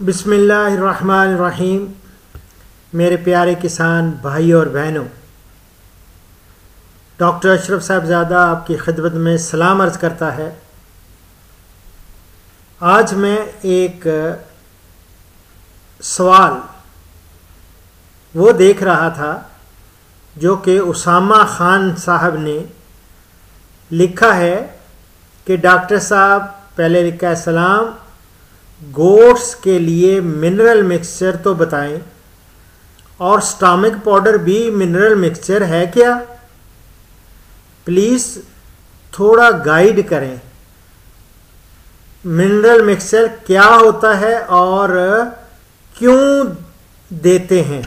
बिस्मिल्लाहिर्रहमानिर्रहीम। मेरे प्यारे किसान भाई और बहनों, डॉक्टर अशरफ साहबजादा आपकी खिदमत में सलाम अर्ज़ करता है। आज मैं एक सवाल वो देख रहा था जो कि उसामा खान साहब ने लिखा है कि डॉक्टर साहब, पहले लिखा है सलाम, गोट्स के लिए मिनरल मिक्सचर तो बताएं, और स्टमक पाउडर भी मिनरल मिक्सचर है क्या? प्लीज़ थोड़ा गाइड करें। मिनरल मिक्सचर क्या होता है और क्यों देते हैं?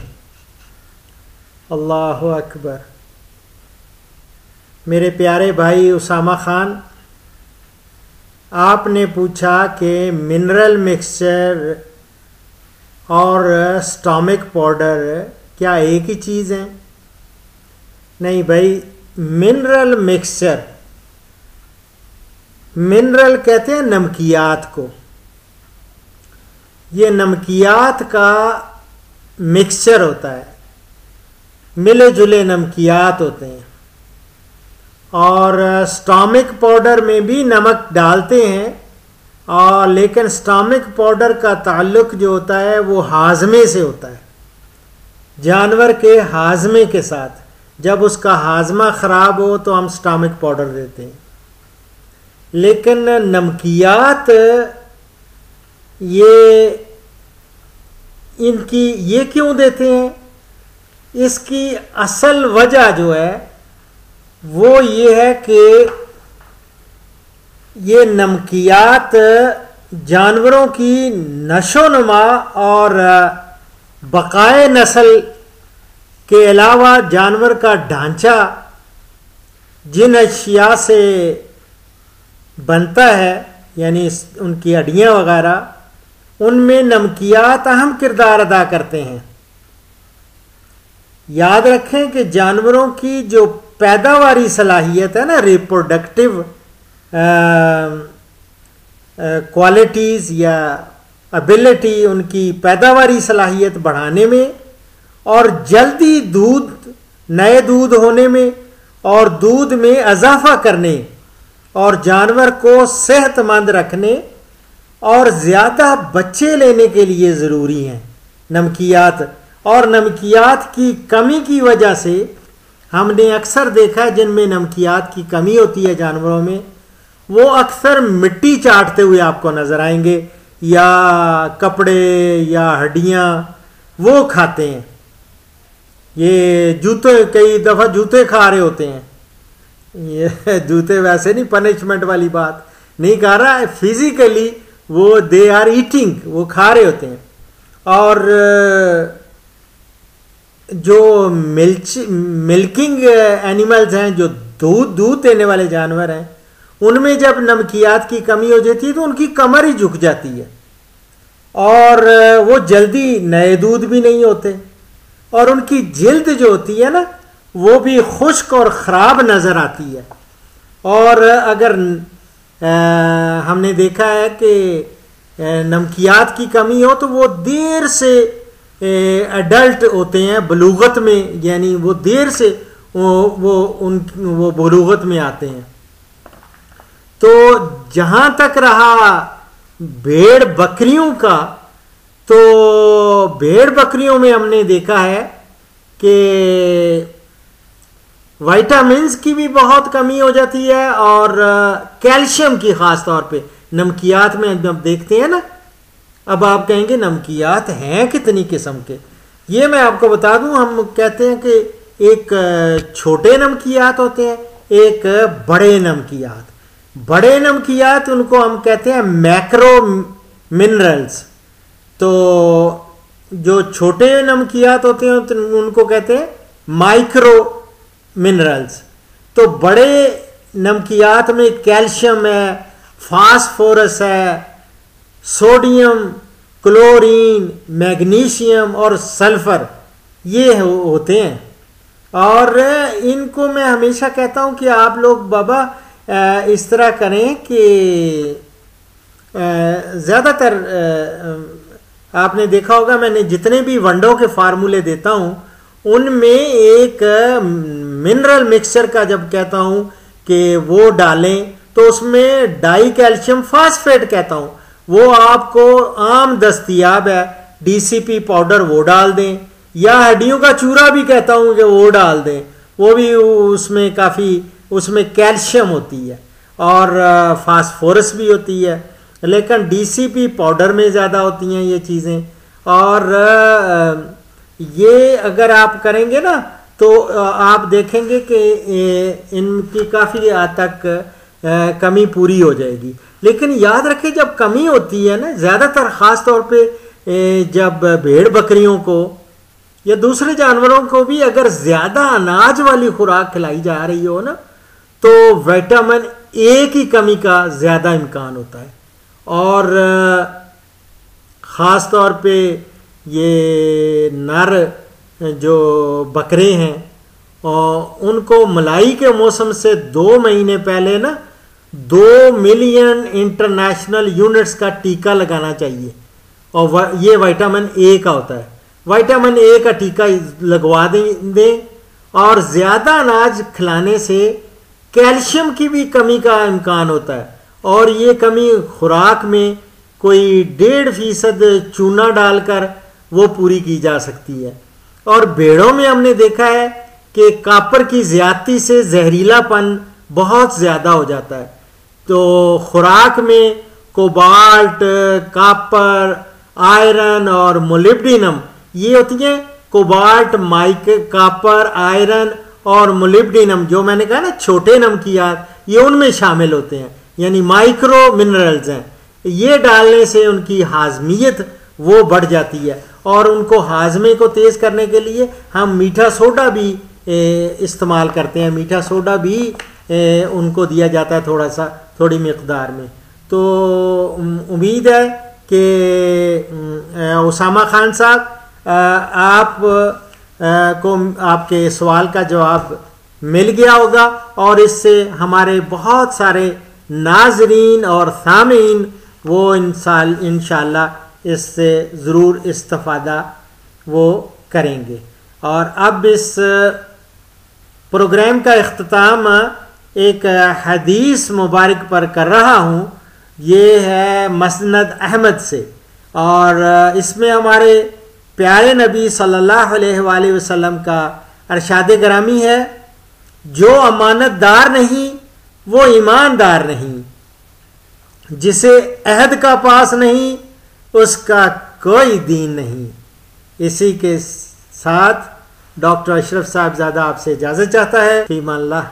अल्लाह अकबर। मेरे प्यारे भाई उसामा खान, आपने पूछा कि मिनरल मिक्सचर और स्टमक पाउडर क्या एक ही चीज़ है? नहीं भाई, मिनरल मिक्सचर, मिनरल कहते हैं नमकियात को। ये नमकियात का मिक्सचर होता है, मिले जुले नमकियात होते हैं। और स्टमक पाउडर में भी नमक डालते हैं, और लेकिन स्टमक पाउडर का ताल्लुक जो होता है वो हाजमे से होता है, जानवर के हाजमे के साथ। जब उसका हाजमा ख़राब हो तो हम स्टमक पाउडर देते हैं। लेकिन नमकियात ये क्यों देते हैं? इसकी असल वजह जो है वो ये है कि ये नमकियात जानवरों की नशोनुमा और बकाए नस्ल के अलावा जानवर का ढांचा जिन अशिया से बनता है, यानी उनकी हड्डियाँ वगैरह, उनमें नमकियात अहम किरदार अदा करते हैं। याद रखें कि जानवरों की जो पैदावारी सलाहियत है ना, रिप्रोडक्टिव क्वालिटीज़ या एबिलिटी, उनकी पैदावारी सलाहियत बढ़ाने में और जल्दी नए दूध होने में और दूध में इजाफा करने और जानवर को सेहतमंद रखने और ज़्यादा बच्चे लेने के लिए ज़रूरी हैं नमकियात। और नमकियात की कमी की वजह से हमने अक्सर देखा है, जिनमें नमकियात की कमी होती है जानवरों में, वो अक्सर मिट्टी चाटते हुए आपको नज़र आएंगे, या कपड़े या हड्डियाँ वो खाते हैं। ये जूते, कई दफ़ा जूते खा रहे होते हैं। ये जूते वैसे नहीं, पनिशमेंट वाली बात नहीं कर रहा है, फिजिकली वो दे आर ईटिंग, वो खा रहे होते हैं। और जो मिल्किंग एनिमल्स हैं, जो दूध देने वाले जानवर हैं, उनमें जब नमकियात की कमी हो जाती है तो उनकी कमर ही झुक जाती है और वो जल्दी नए दूध भी नहीं होते, और उनकी जिल्द जो होती है ना, वो भी खुश्क और ख़राब नज़र आती है। और अगर हमने देखा है कि नमकियात की कमी हो तो वो देर से एडल्ट होते हैं बलूगत में, यानी वो देर से वो बलूगत में आते हैं। तो जहाँ तक रहा भेड़ बकरियों का, तो भेड़ बकरियों में हमने देखा है कि विटामिन्स की भी बहुत कमी हो जाती है, और कैल्शियम की ख़ास तौर पे नमकियात में जब देखते हैं ना। अब आप कहेंगे नमकियात हैं कितनी किस्म के? ये मैं आपको बता दूं, हम कहते हैं कि एक छोटे नमकियात होते हैं, एक बड़े नमकियात। बड़े नमकियात उनको हम कहते हैं मैक्रो मिनरल्स। तो जो छोटे नमकियात होते हैं तो उनको कहते हैं माइक्रो मिनरल्स। तो बड़े नमकियात में कैल्शियम है, फास्फोरस है, सोडियम, क्लोरीन, मैग्नीशियम और सल्फर, ये होते हैं। और इनको मैं हमेशा कहता हूं कि आप लोग बाबा इस तरह करें कि ज़्यादातर आपने देखा होगा मैंने जितने भी वनडो के फार्मूले देता हूं उनमें एक मिनरल मिक्सचर का जब कहता हूं कि वो डालें तो उसमें डाई कैल्शियम फास्फेट कहता हूं, वो आपको आम दस्तयाब है, डीसीपी पाउडर वो डाल दें, या हड्डियों का चूरा भी कहता हूं कि वो डाल दें, वो भी उसमें काफ़ी उसमें कैल्शियम होती है और फास्फोरस भी होती है, लेकिन डीसीपी पाउडर में ज़्यादा होती हैं ये चीज़ें। और ये अगर आप करेंगे ना तो आप देखेंगे कि इनकी काफ़ी हद तक कमी पूरी हो जाएगी। लेकिन याद रखें जब कमी होती है ना, ज़्यादातर ख़ास तौर पे जब भेड़ बकरियों को या दूसरे जानवरों को भी अगर ज़्यादा अनाज वाली खुराक खिलाई जा रही हो ना तो विटामिन ए की कमी का ज़्यादा इम्कान होता है। और ख़ास तौर पे ये नर जो बकरे हैं और उनको मलाई के मौसम से 2 महीने पहले ना 2 मिलियन इंटरनेशनल यूनिट्स का टीका लगाना चाहिए, और ये विटामिन ए का होता है। विटामिन ए का टीका लगवा दें और ज़्यादा अनाज खिलाने से कैल्शियम की भी कमी का इम्कान होता है, और ये कमी खुराक में कोई 1.5% चूना डालकर वो पूरी की जा सकती है। और भेड़ों में हमने देखा है कि कॉपर की ज़्यादती से जहरीलापन बहुत ज़्यादा हो जाता है, तो खुराक में कोबाल्ट, कॉपर, आयरन और मोलिब्डेनम ये होती हैं। कोबाल्ट, कॉपर, आयरन और मोलिब्डेनम जो मैंने कहा ना छोटे नमकियात, ये उनमें शामिल होते हैं, यानी माइक्रो मिनरल्स हैं। ये डालने से उनकी हाजमियत वो बढ़ जाती है, और उनको हाजमे को तेज़ करने के लिए हम मीठा सोडा भी इस्तेमाल करते हैं। मीठा सोडा भी उनको दिया जाता है थोड़ी मिकदार में। तो उम्मीद है कि उसामा खान साहब आप को आपके सवाल का जवाब मिल गया होगा, और इससे हमारे बहुत सारे नाजरीन और सामीन वो इंशाल्लाह इससे ज़रूर इस्तिफ़ादा वो करेंगे। और अब इस प्रोग्राम का इख्तिताम एक हदीस मुबारक पर कर रहा हूँ, ये है मसनद अहमद से, और इसमें हमारे प्यारे नबी सल्लल्लाहु अलैहि वसल्लम का अरशाद ग्रामी है, जो अमानतदार नहीं वो ईमानदार नहीं, जिसे अहद का पास नहीं उसका कोई दीन नहीं। इसी के साथ डॉक्टर अशरफ साहब ज़्यादा आपसे इजाज़त चाहता है। फीमान अल्लाह।